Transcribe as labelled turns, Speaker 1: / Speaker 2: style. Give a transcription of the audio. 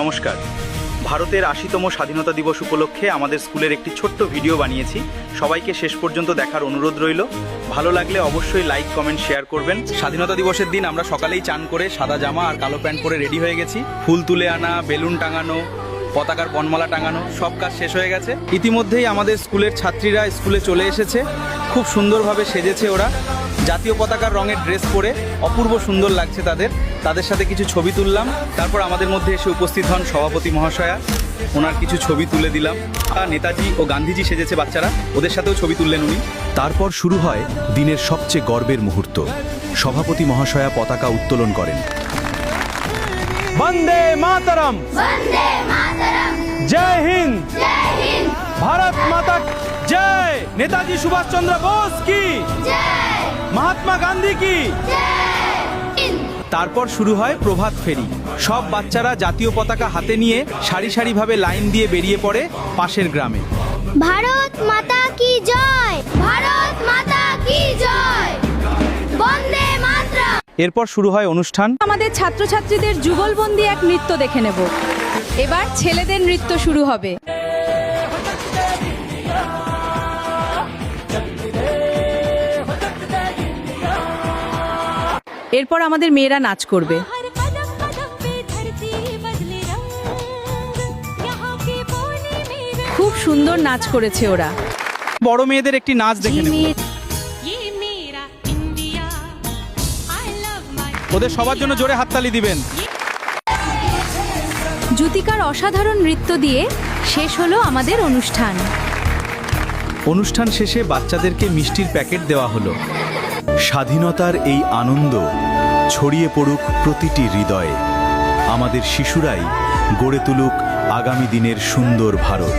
Speaker 1: নমস্কার। ভারতের ৮০তম স্বাধীনতা দিবস উপলক্ষে আমাদের স্কুলের একটি ছোট্ট ভিডিও বানিয়েছি। সবাইকে শেষ পর্যন্ত দেখার অনুরোধ রইল। ভালো লাগলে অবশ্যই লাইক, কমেন্ট, শেয়ার করবেন। স্বাধীনতা দিবসের দিন আমরা সকালেই চান করে সাদা জামা আর কালো প্যান্ট পরে রেডি হয়ে গেছি। ফুল তুলে আনা, বেলুন টাঙানো, পতাকার বনমালা টাঙানো, সব কাজ শেষ হয়ে গেছে। ইতিমধ্যেই আমাদের স্কুলের ছাত্রীরা স্কুলে চলে এসেছে। খুব সুন্দরভাবে সেজেছে ওরা। জাতীয় পতাকার রঙের ড্রেস পরে অপূর্ব সুন্দর লাগছে তাদের সাথে কিছু ছবি তুললাম। তারপর আমাদের মধ্যে এসে উপস্থিত হন সভাপতি মহাশয়া। ওনার কিছু ছবি তুলে দিলাম। নেতাজি ও গান্ধীজি সেজেছে বাচ্চারা, ওদের সাথেও ছবি তুললেন উনি।
Speaker 2: তারপর শুরু হয় দিনের সবচেয়ে গর্বের মুহূর্ত। সভাপতি মহাশয়া পতাকা উত্তোলন করেন।
Speaker 3: বন্দে মাতরম,
Speaker 4: वंदे मातरम,
Speaker 3: জয় হিন্দ,
Speaker 4: जय हिंद,
Speaker 3: ভারত মাতা জয়। নেতাজি সুভাষচন্দ্র বোস কি,
Speaker 4: जय
Speaker 3: মহাত্মা গান্ধী কি।
Speaker 4: हिंद।
Speaker 1: তারপর শুরু হয় প্রভাত ফেরি। সব বাচ্চারা জাতীয় পতাকা হাতে নিয়ে সারি সারিভাবে লাইন দিয়ে বেরিয়ে পড়ে পাশের গ্রামে।
Speaker 4: भारत माता की जय, भारत माता की जय, वंदे मातरम।
Speaker 1: এরপর শুরু হয় অনুষ্ঠান।
Speaker 5: আমাদের ছাত্রছাত্রীদের যুগলবন্দি এক নৃত্য দেখে নেব। এবার ছেলেদের নৃত্য শুরু হবে। এরপর আমাদের মেয়েরা নাচ করবে। খুব সুন্দর নাচ করেছে ওরা।
Speaker 1: বড় মেয়েদের একটি নাচ দেখে নেব। ওদের সবার জন্য জোরে হাততালি দিবেন।
Speaker 5: জ্যোতিকার অসাধারণ নৃত্য দিয়ে শেষ হলো আমাদের অনুষ্ঠান।
Speaker 1: অনুষ্ঠান শেষে বাচ্চাদেরকে মিষ্টির প্যাকেট দেওয়া হলো।
Speaker 2: স্বাধীনতার এই আনন্দ ছড়িয়ে পড়ুক প্রতিটি হৃদয়ে। আমাদের শিশুরাই গড়ে তুলুক আগামী দিনের সুন্দর ভারত।